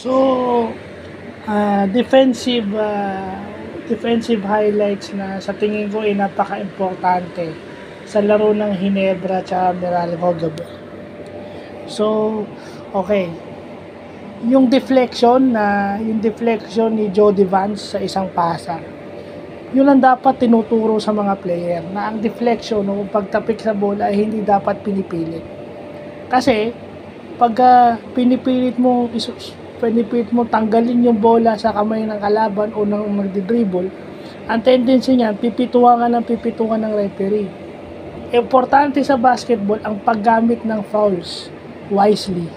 So, defensive highlights na sa tingin ko ay napaka-importante sa laro ng Ginebra at Meralco gabi. So, okay. Yung deflection ni Jody Vance sa isang pasa, yun ang dapat tinuturo sa mga player na ang deflection o pagtapik sa bola ay hindi dapat pinipilit. Kasi pag pinipilit mo tanggalin yung bola sa kamay ng kalaban o ng magdi-dribble, ang tendency niya pipituan ng referee. Importante sa basketball ang paggamit ng fouls wisely.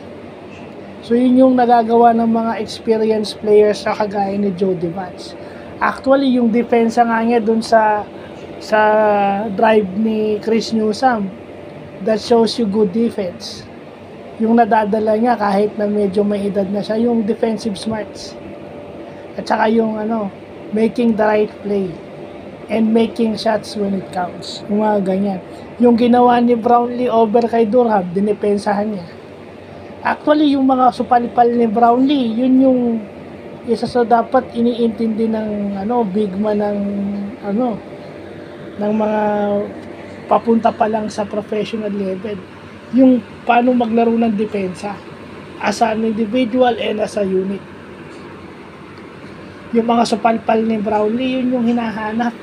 So yun yung nagagawa ng mga experienced players na kagaya ni Jody Vance. Actually, yung depensa nga niya dun sa drive ni Chris Newsome, that shows you good defense. Yung nadadala niya kahit na medyo may edad na siya, yung defensive smarts. At saka yung making the right play and making shots when it counts. Yung mga ganyan. Yung ginawa ni Brownlee over kay Durham, dinipensahan niya. Actually, yung mga supalpal ni Brownlee, yun yung isa sa dapat iniintindi ng big man ng mga papunta pa lang sa professional level. Yung paano maglaro ng depensa as an individual and as a unit. Yung mga supalpal ni Brownlee, yun yung hinahanap.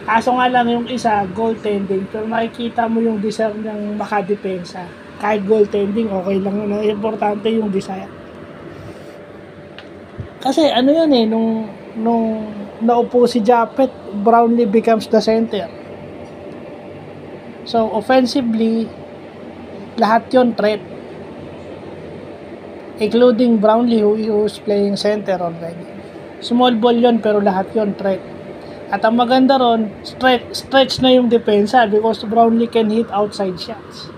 Kaso nga lang yung isa, goaltending, pero nakikita mo yung desire ng makadepensa. Kahit goaltending, okay lang yun. Importante yung desire. Kasi nung naupo si Japet, Brownlee becomes the center. So, offensively, lahat yon threat. Including Brownlee who's playing center already. Small ball yon pero lahat yon threat. At ang maganda ron, stretch na yung depensa because Brownlee can hit outside shots.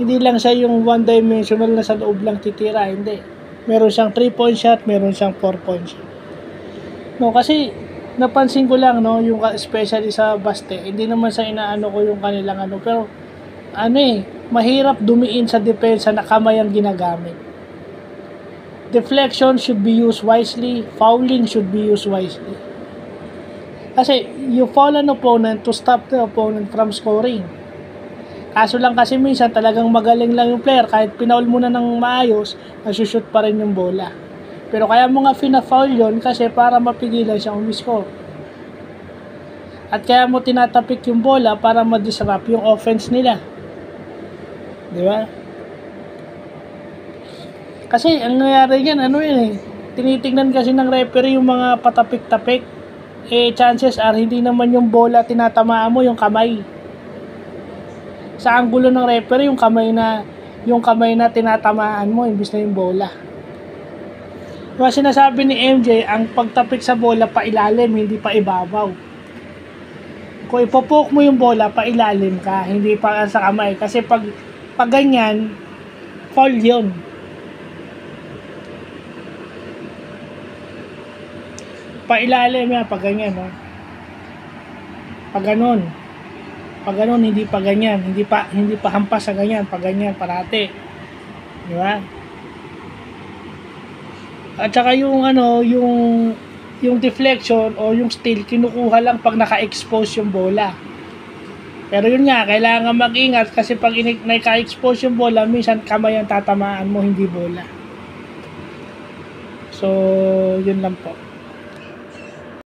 Hindi lang siya yung one-dimensional na sa loob lang titira, hindi. Meron siyang 3-point shot, meron siyang 4-point shot. Kasi napansin ko lang, yung especially sa Baste, hindi naman sa inaano ko yung kanilang pero mahirap dumiin sa depensa na kamay ang ginagamit. Deflection should be used wisely, fouling should be used wisely. Kasi you foul an opponent to stop the opponent from scoring. Kaso lang kasi minsan talagang magaling lang yung player, kahit pinaul mo na ng maayos, nasushoot pa rin yung bola. Pero kaya mo nga fina-foul yun kasi para mapigilan siya umiscore. At kaya mo tinatapik yung bola para ma-disrupt yung offense nila. Di ba? Kasi ang nangyari yan, tinitingnan kasi ng referee yung mga patapik-tapik. Chances are hindi naman yung bola tinatamaan mo, yung kamay. Sa anggulo ng referee, yung kamay na tinatamaan mo imbis na yung bola. Diba sinasabi ni MJ, ang pagtapik sa bola pa ilalim, hindi pa ibabaw. Kung ipopoke mo yung bola, pa ilalim ka, hindi pa sa kamay. Kasi pag ganyan, foul yun. Pa ilalim yan, pag ganyan. Pag ganun, hindi pa ganyan, hindi pa hampas sa ganyan, pag ganyan parati. Di ba? At saka yung deflection o yung steal, kinukuha lang pag naka-expose yung bola. Pero yun nga, kailangan mag-ingat kasi pag naka-expose yung bola, minsan kamay ang tatamaan mo, hindi bola. So, yun lang po.